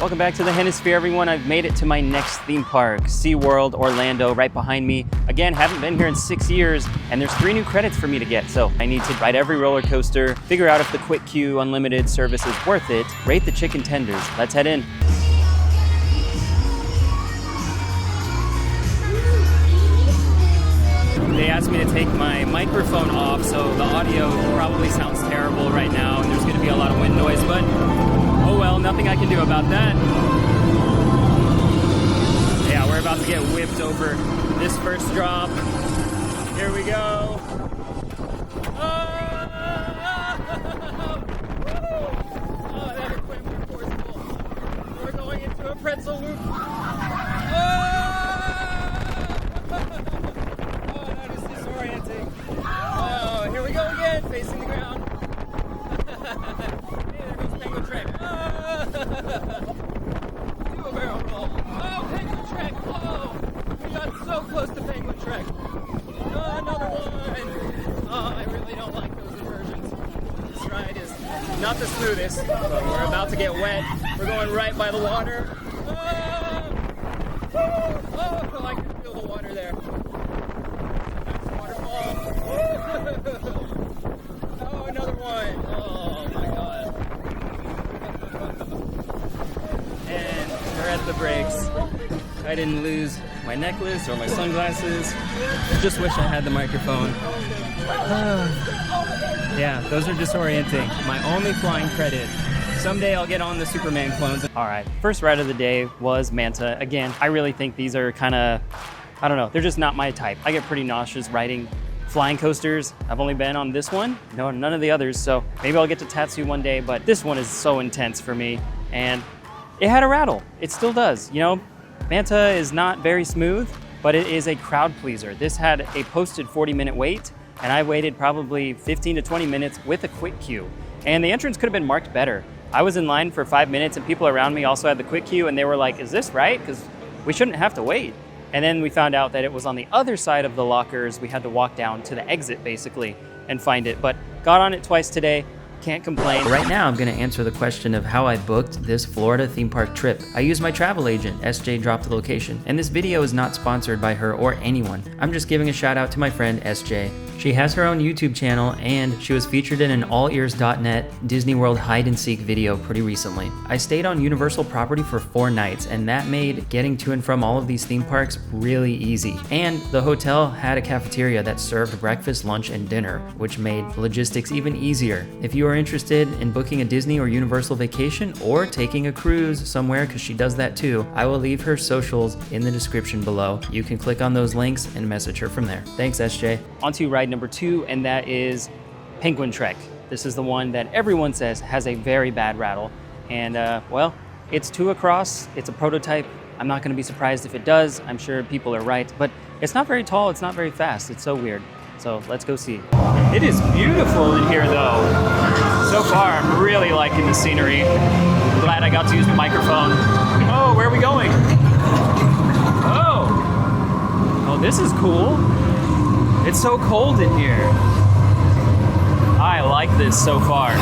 Welcome back to the Hennisphere, everyone. I've made it to my next theme park, SeaWorld Orlando, right behind me. Again, haven't been here in 6 years, and there's 3 new credits for me to get, so I need to ride every roller coaster, figure out if the Quick Queue Unlimited service is worth it, rate the chicken tenders. Let's head in. They asked me to take my microphone off, so the audio probably sounds terrible right now, and there's going to be a lot of wind noise, but oh well, nothing I can do about that. Yeah, we're about to get whipped over this first drop. Here we go. Oh, that equipment forceful. We're going into a pretzel loop. Oh, here we go again, facing the ground. Hey, there goes Penguin Trek. Do a barrel roll. Oh, Penguin Trek. Oh, we got so close to Penguin Trek. Oh, another one. Oh, I really don't like those inversions. This ride is not the smoothest, but we're about to get wet. We're going right by the water. Oh, I can feel the water there. Oh, another one. Oh my god. And we're at the brakes. I didn't lose my necklace or my sunglasses. Just wish I had the microphone. Yeah, those are disorienting. My only flying credit. Someday I'll get on the Superman clones. All right, first ride of the day was Manta. Again, I really think these are kind of, I don't know, they're just not my type. I get pretty nauseous riding flying coasters. I've only been on this one, no, none of the others, so maybe I'll get to Tatsu one day, but this one is so intense for me, and it had a rattle. It still does, you know? Manta is not very smooth, but it is a crowd pleaser. This had a posted 40-minute wait, and I waited probably 15 to 20 minutes with a quick queue, and the entrance could have been marked better. I was in line for 5 minutes, and people around me also had the quick queue, and they were like, is this right? Because we shouldn't have to wait. And then we found out that it was on the other side of the lockers. We had to walk down to the exit, basically, and find it. But got on it twice today. Can't complain. Right now, I'm gonna answer the question of how I booked this Florida theme park trip. I used my travel agent, SJ dropped the location, and this video is not sponsored by her or anyone. I'm just giving a shout out to my friend, SJ. She has her own YouTube channel, and she was featured in an allears.net Disney World hide and seek video pretty recently. I stayed on Universal property for 4 nights, and that made getting to and from all of these theme parks really easy. And the hotel had a cafeteria that served breakfast, lunch, and dinner, which made logistics even easier. If you are interested in booking a Disney or Universal vacation or taking a cruise somewhere, because she does that too, I will leave her socials in the description below. You can click on those links and message her from there. Thanks, SJ. On to ride number 2, and that is Penguin Trek. This is the one that everyone says has a very bad rattle. And well, it's 2 across, it's a prototype. I'm not gonna be surprised if it does. I'm sure people are right, but it's not very tall, it's not very fast. It's so weird. So let's go see. It is beautiful in here though. So far, I'm really liking the scenery. Glad I got to use the microphone. Oh, where are we going? Oh, this is cool. It's so cold in here. I like this so far.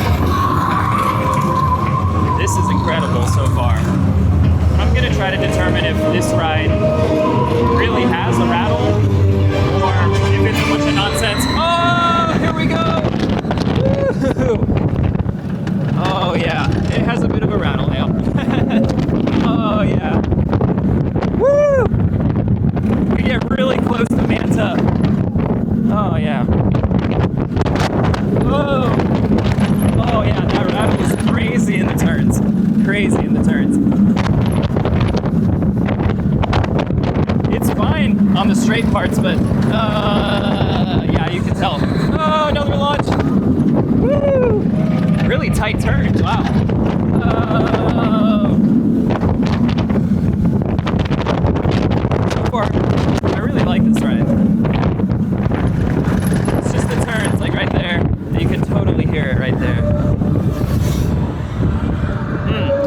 This is incredible so far. I'm gonna try to determine if this ride really has a rattle or if it's a bunch of nonsense. Oh, here we go. Woo! Oh yeah, it has a bit of a rattle now. Oh yeah. Woo! We get really close to Manta. Oh yeah. Whoa! Oh yeah, that rattle is crazy in the turns. Crazy in the turns. It's fine on the straight parts, but yeah, you can tell. Oh, another launch! Woo! Really tight turns. Wow. So far, I really like this ride. It's just the turns, like right there. You can totally hear it right there.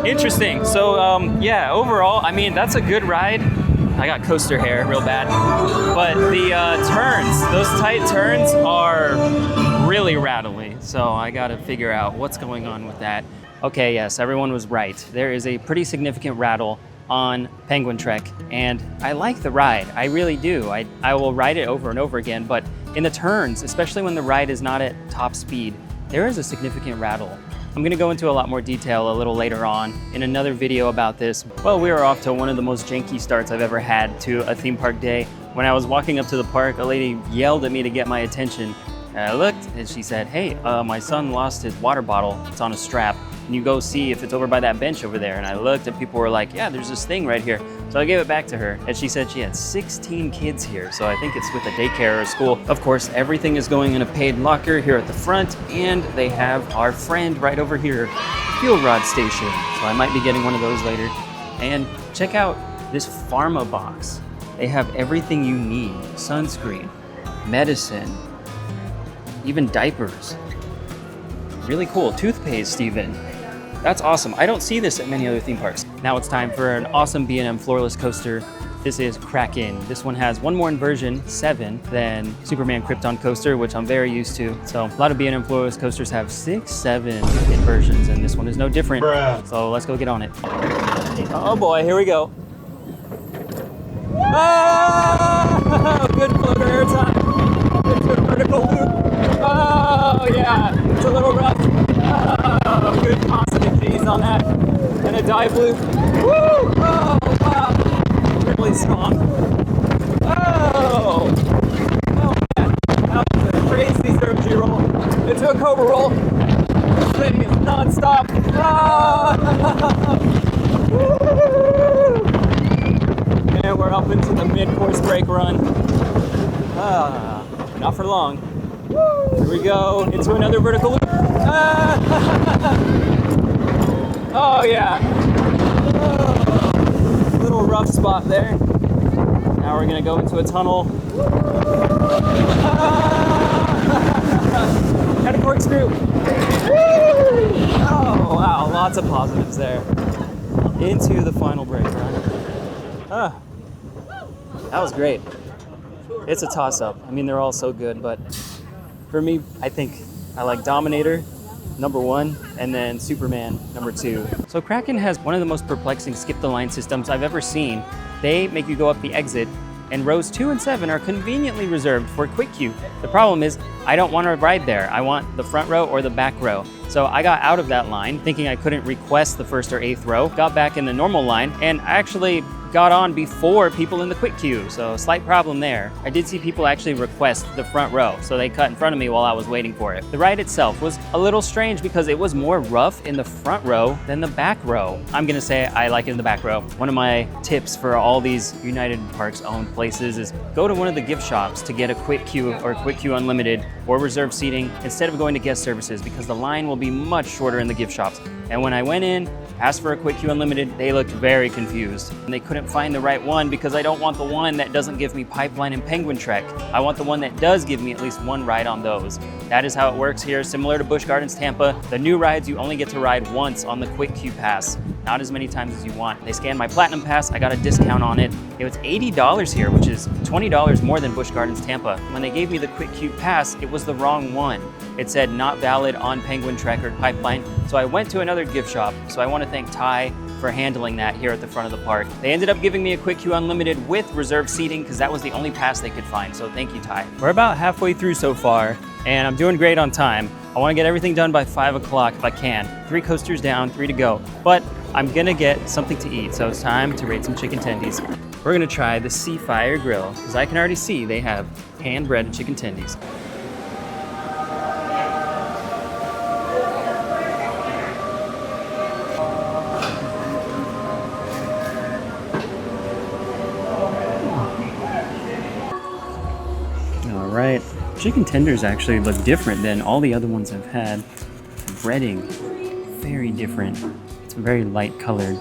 Interesting. So yeah, overall, I mean, that's a good ride. I got coaster hair real bad. But the turns, those tight turns are really rattly. So I gotta figure out what's going on with that. Okay, yes, everyone was right. There is a pretty significant rattle on Penguin Trek, and I like the ride. I really do. I will ride it over and over again, but in the turns, especially when the ride is not at top speed, there is a significant rattle. I'm gonna go into a lot more detail a little later on in another video about this. Well, we are off to one of the most janky starts I've ever had to a theme park day. When I was walking up to the park, a lady yelled at me to get my attention. And I looked and she said, hey, my son lost his water bottle. It's on a strap. And you go see if it's over by that bench over there. And I looked and people were like, yeah, there's this thing right here. So I gave it back to her. And she said she had 16 kids here. So I think it's with a daycare or a school. Of course, everything is going in a paid locker here at the front. And they have our friend right over here, fuel rod station. So I might be getting one of those later. And check out this pharma box. They have everything you need. Sunscreen, medicine, even diapers. Really cool. Toothpaste even. That's awesome. I don't see this at many other theme parks. Now it's time for an awesome B&M floorless coaster. This is Kraken. This one has one more inversion, 7, than Superman Krypton coaster, which I'm very used to. So a lot of B&M floorless coasters have 6, 7 inversions, and this one is no different. Bruh. So let's go get on it. Oh boy, here we go. Oh, good floater air time. Into a vertical loop. Oh yeah, it's a little rough. Oh, good positive G's on that. And a dive loop. Woo! Oh wow, really strong. Oh, oh man, that was a crazy surgery roll. Into a cobra roll. This thing is non-stop. Ah! Woo! And we're up into the mid-course brake run. Not for long. Here we go, into another vertical loop. Oh yeah. Oh, little rough spot there. Now we're gonna go into a tunnel. Got a corkscrew. Oh wow, lots of positives there. Into the final brake run. That was great. It's a toss-up. I mean, they're all so good, but for me, I think I like Dominator, #1, and then Superman, #2. So Kraken has one of the most perplexing skip-the-line systems I've ever seen. They make you go up the exit, and rows 2 and 7 are conveniently reserved for quick queue. The problem is, I don't want to ride there. I want the front row or the back row. So I got out of that line, thinking I couldn't request the 1st or 8th row, got back in the normal line, and I actually got on before people in the quick queue, so slight problem there. I did see people actually request the front row, so they cut in front of me while I was waiting for it. The ride itself was a little strange because it was more rough in the front row than the back row. I'm gonna say I like it in the back row. One of my tips for all these United Parks owned places is go to one of the gift shops to get a quick queue or quick queue unlimited or reserved seating instead of going to guest services, because the line will be much shorter in the gift shops. And when I went in, asked for a quick queue unlimited, they looked very confused. And they couldn't find the right one because I don't want the one that doesn't give me Pipeline and Penguin Trek. I want the one that does give me at least one ride on those. That is how it works here, similar to Busch Gardens Tampa. The new rides, you only get to ride once on the quick queue pass, not as many times as you want. They scanned my Platinum Pass, I got a discount on it. It was $80 here, which is $20 more than Busch Gardens Tampa. When they gave me the quick queue pass, it was the wrong one. It said not valid on Penguin Trek or Pipeline, so I went to another gift shop. So I want to thank Ty for handling that here at the front of the park. They ended up giving me a quick queue unlimited with reserved seating because that was the only pass they could find, so thank you, Ty. We're about halfway through so far, and I'm doing great on time. I want to get everything done by 5 o'clock if I can. 3 coasters down, 3 to go. But I'm gonna get something to eat, so it's time to rate some chicken tendies. We're gonna try the Sea Fire Grill, because I can already see they have hand-breaded chicken tendies. All right, chicken tenders actually look different than all the other ones I've had. Breading, very different. It's very light colored.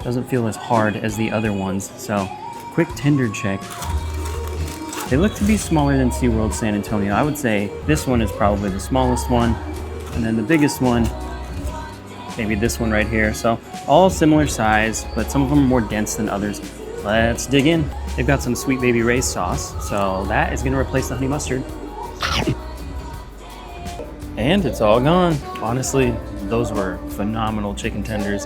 Doesn't feel as hard as the other ones. So, quick tender check. They look to be smaller than SeaWorld's San Antonio. I would say this one is probably the smallest one. And then the biggest one, maybe this one right here. So, all similar size, but some of them are more dense than others. Let's dig in. They've got some Sweet Baby Ray's sauce, so that is gonna replace the honey mustard. And it's all gone. Honestly, Those were phenomenal chicken tenders.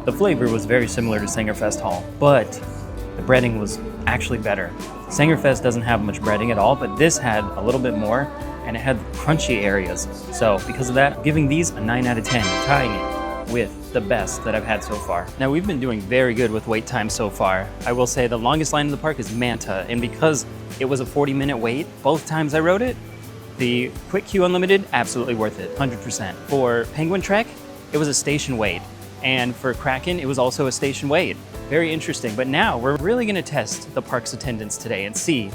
The flavor was very similar to Sangerfest Hall, but the breading was actually better. Sangerfest doesn't have much breading at all, but this had a little bit more, and it had crunchy areas. So because of that, giving these a 9 out of 10, tying it with the best that I've had so far. Now, we've been doing very good with wait time so far. I will say the longest line in the park is Manta, and because it was a 40-minute wait, both times I rode it, the Quick Queue Unlimited, absolutely worth it, 100%. For Penguin Trek, it was a station wait. And for Kraken, it was also a station wait. Very interesting. But now we're really gonna test the park's attendance today and see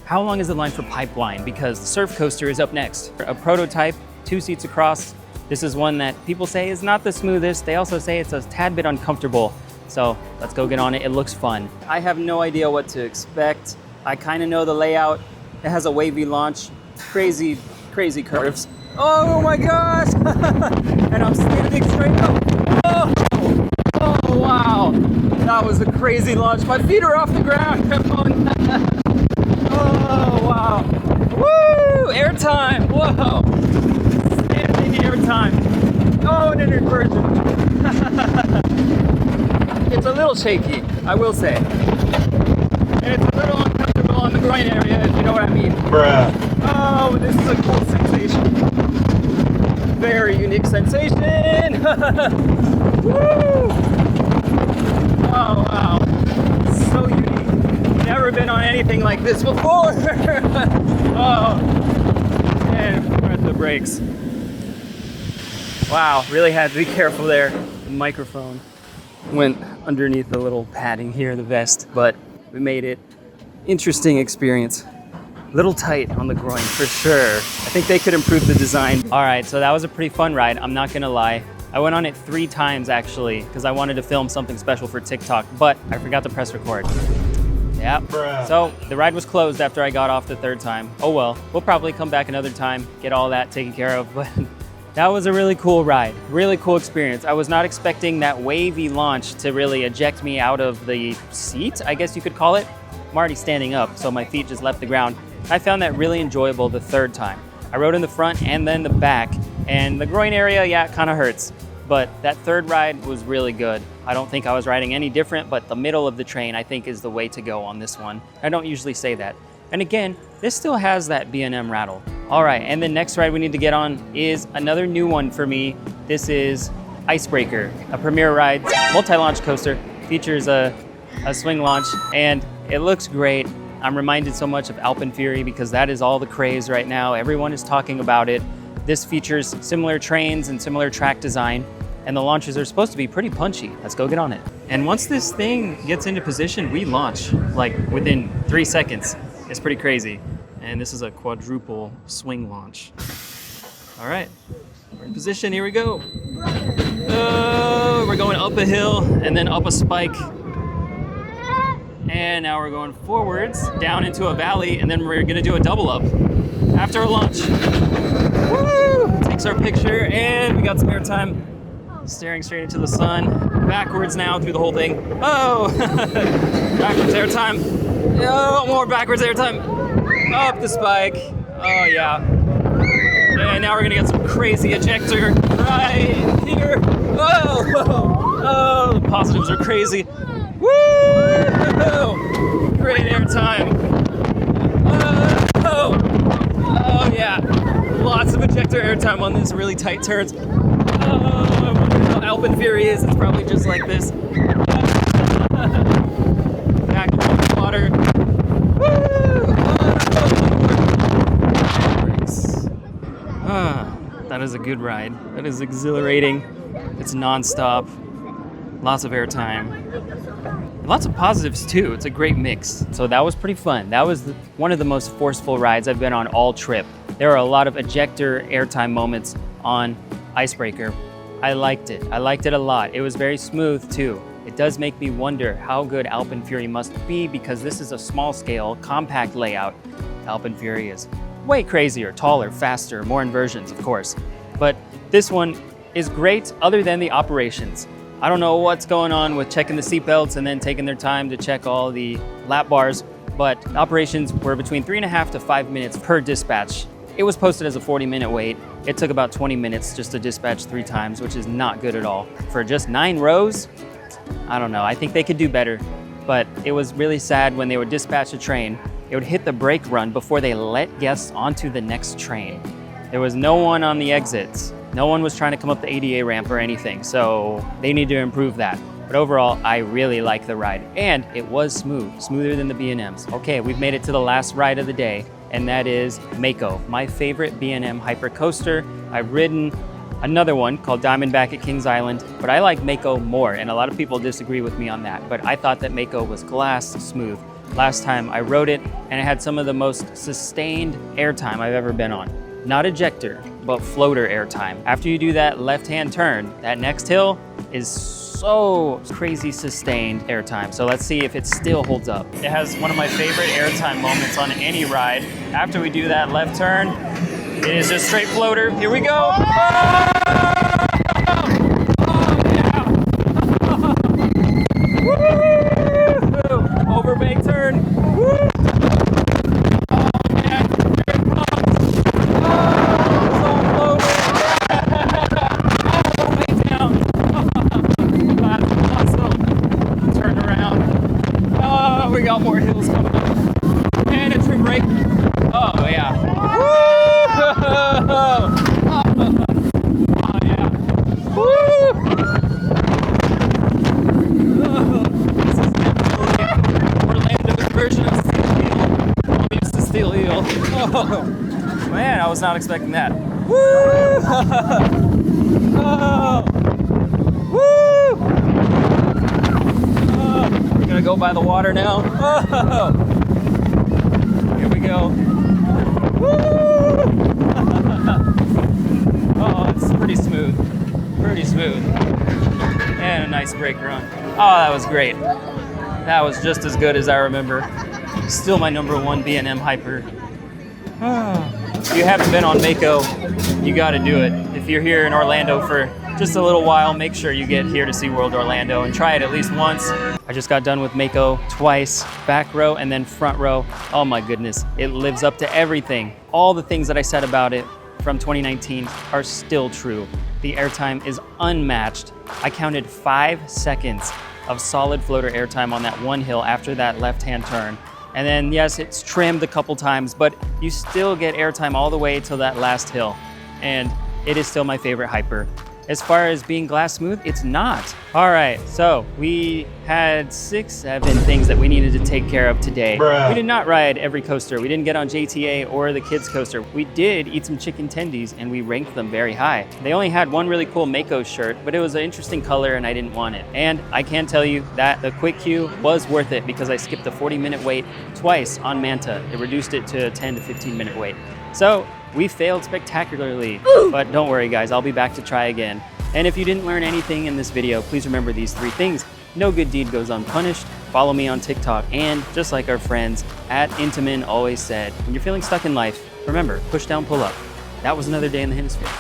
how long is the line for Pipeline, because the surf coaster is up next. A prototype, 2 seats across. This is one that people say is not the smoothest. They also say it's a tad bit uncomfortable. So let's go get on it. It looks fun. I have no idea what to expect. I kind of know the layout. It has a wavy launch, crazy curves. Oh my gosh! And I'm standing straight up. Oh, wow. That was a crazy launch. My feet are off the ground. Come on. Oh, wow. Woo! Airtime. Whoa. Standing airtime. Oh, and an inversion. It's a little shaky, I will say. And it's a little uncomfortable on the groin area, if you know what I mean. Bruh. Oh, this is a cool sensation. Very unique sensation. Woo! Oh, wow. So unique. Never been on anything like this before. Oh, and we're at the brakes. Wow, really had to be careful there. The microphone went underneath the little padding here, the vest, but we made it. Interesting experience. Little tight on the groin for sure. I think they could improve the design. All right, so that was a pretty fun ride, I'm not gonna lie. I went on it 3 times actually, because I wanted to film something special for TikTok, but I forgot to press record. Yeah, so the ride was closed after I got off the 3rd time. Oh well, we'll probably come back another time, get all that taken care of, but that was a really cool ride, really cool experience. I was not expecting that wavy launch to really eject me out of the seat, I guess you could call it. I'm already standing up, so my feet just left the ground. I found that really enjoyable the 3rd time. I rode in the front and then the back, and the groin area, yeah, it kind of hurts. But that 3rd ride was really good. I don't think I was riding any different, but the middle of the train, I think, is the way to go on this one. I don't usually say that. And again, this still has that B&M rattle. All right, and the next ride we need to get on is another new one for me. This is Icebreaker, a premier ride, multi-launch coaster, features a swing launch, and it looks great. I'm reminded so much of Alpenfury because that is all the craze right now. Everyone is talking about it. This features similar trains and similar track design, and the launches are supposed to be pretty punchy. Let's go get on it. And once this thing gets into position, we launch like within 3 seconds. It's pretty crazy. And this is a quadruple swing launch. All right, we're in position, here we go. Oh, we're going up a hill and then up a spike. And now we're going forwards, down into a valley, and then we're gonna do a double up after a launch. Woo! Takes our picture, and we got some airtime. Staring straight into the sun. Backwards now through the whole thing. Oh! Backwards airtime. Oh, more backwards airtime. Up the spike. Oh, yeah. And now we're gonna get some crazy ejector right here. Oh! Oh, the positives are crazy. Woo! Great airtime. Oh yeah. Lots of ejector airtime on this really tight turns. Oh, I wonder how Alpenfury is. It's probably just like this. Back in the water. Woo! That is a good ride. That is exhilarating. It's non-stop. Lots of airtime. Lots of positives too. It's a great mix. So that was pretty fun. That was one of the most forceful rides I've been on all trip. There are a lot of ejector airtime moments on Icebreaker. I liked it. I liked it a lot. It was very smooth too. It does make me wonder how good Alpenfury must be, because this is a small scale, compact layout. Alpenfury is way crazier, taller, faster, more inversions, of course. But this one is great other than the operations. I don't know what's going on with checking the seatbelts and then taking their time to check all the lap bars, but operations were between 3.5 to 5 minutes per dispatch. It was posted as a 40-minute wait. It took about 20 minutes just to dispatch 3 times, which is not good at all. For just 9 rows, I don't know. I think they could do better. But it was really sad when they would dispatch a train. It would hit the brake run before they let guests onto the next train. There was no one on the exits. No one was trying to come up the ADA ramp or anything. So they need to improve that. But overall, I really like the ride. And it was smooth, smoother than the B&Ms. Okay, we've made it to the last ride of the day, and that is Mako, my favorite B&M hyper coaster. I've ridden another one called Diamondback at Kings Island, but I like Mako more, and a lot of people disagree with me on that. But I thought that Mako was glass smooth. Last time I rode it, and it had some of the most sustained airtime I've ever been on. Not ejector, but floater airtime. After you do that left-hand turn, that next hill is so crazy sustained airtime. So let's see if it still holds up. It has one of my favorite airtime moments on any ride. After we do that left turn, it is just straight floater. Here we go. Oh! Woo! Overbank turn. Woo! More hills coming up. And a trim brake. Oh, yeah. Woo! Oh, yeah. Woo! This is definitely Orlando's version of Steel Heel. It's the Steel Heel. Oh, man, I was not expecting that. Woo! Oh. Woo! We're gonna go by the water now. Oh! Here we go. Woo! Oh, it's pretty smooth. Pretty smooth. And a nice brake run. Oh, that was great. That was just as good as I remember. Still my #1 B&M hyper. If you haven't been on Mako, you gotta do it. If you're here in Orlando for just a little while, make sure you get here to SeaWorld Orlando and try it at least once. I just got done with Mako twice, back row and then front row. Oh my goodness, it lives up to everything. All the things that I said about it from 2019 are still true. The airtime is unmatched. I counted 5 seconds of solid floater airtime on that one hill after that left-hand turn. And then yes, it's trimmed a couple times, but you still get airtime all the way till that last hill. And it is still my favorite hyper. As far as being glass smooth, it's not. All right, so we had 6, 7 things that we needed to take care of today. Bruh. We did not ride every coaster. We didn't get on JTA or the kids coaster. We did eat some chicken tendies and we ranked them very high. They only had one really cool Mako shirt, but it was an interesting color and I didn't want it. And I can tell you that the quick queue was worth it because I skipped a 40-minute wait twice on Manta. It reduced it to a 10 to 15-minute wait. So we failed spectacularly, but don't worry guys, I'll be back to try again. And if you didn't learn anything in this video, please remember these 3 things. No good deed goes unpunished. Follow me on TikTok. And just like our friends at Intamin always said, when you're feeling stuck in life, remember, push down, pull up. That was another day in the Hennisphere.